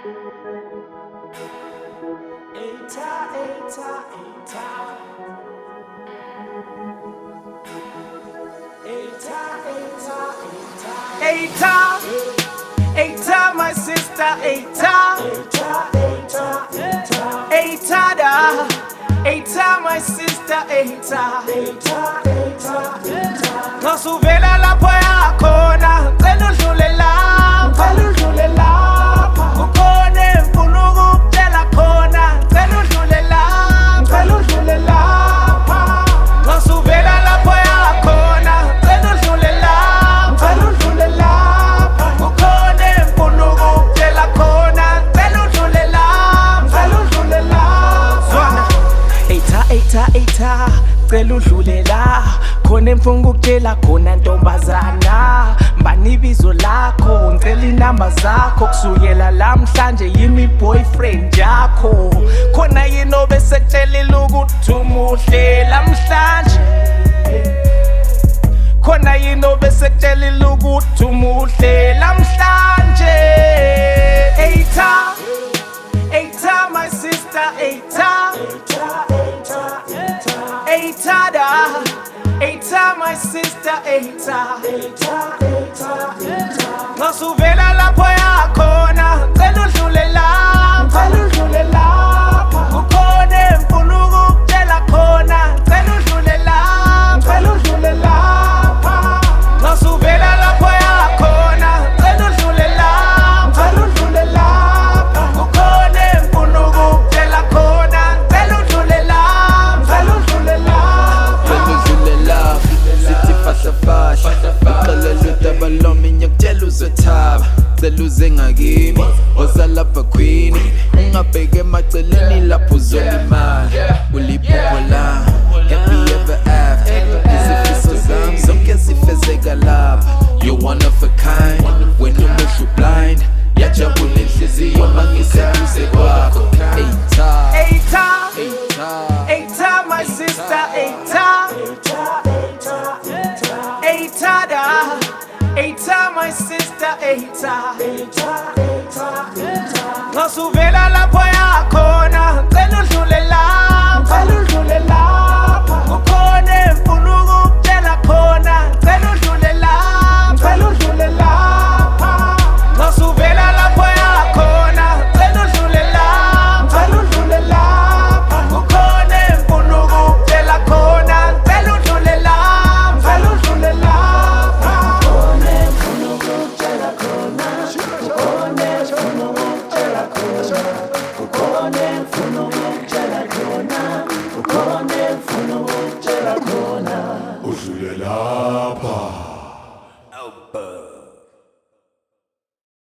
Heita my sister, Heita da. Heita my sister, Heita. Nosuvela lapho yakhona, cela udlule lapha. Kukhona ngifuna ukukutshela khona, cela udlule lapha. Nosuvela lapho yakhona, cela udlule lapha. Kukhona ngifuna ukukutshela khona, cela udlule lapha. Heita, cela udlule la. Khona ngifuna ukutshela khona ntombazana, mbani ibizo lakho, ngicela inamba zakho, kusukela lamhlanje yimi boyfriend yakho. Khona yini obesekutshelile ukuthi umuhle lamhlanje? Khona yini obesekutshelile ukuthi umuhle lamhlanje? Heita my sister, Heita da. Heita my sister, Heita. Nosuvela lapho yakhona, cela udlule lapha. Kukhona ngifuna ukukutshela khona, cela udlule lapha. Nosuvela lapho yakhona, cela udlule lapha. Kukhona ngifuna ukukutshela khona, cela udlule lapha. Sithi fahla uxelela udaba lwami ngiyakutshela uzothaba, cela uze ngakimi woza lapha khwini, ungabheki emaceleni lapho uzolimala. Uliphupho lami, happy ever after, izifiso zami zonke zifezeka lapha. You're one of a kind, wena umuhle blind, yajabula inhliziyo mangiseduze kwakho. Heita my sister, Heita da. Heita my sister, Heita. Nosuvela lapho yakhona, cela udlule lapha. Kukhona ngifuna ukukutshela khona, cela udlule lapha. Nosuvela lapho yakhona, cela udlule lapha. Kukhona ngifuna ukukutshela khona, cela udlule lapha. Udlule lapha.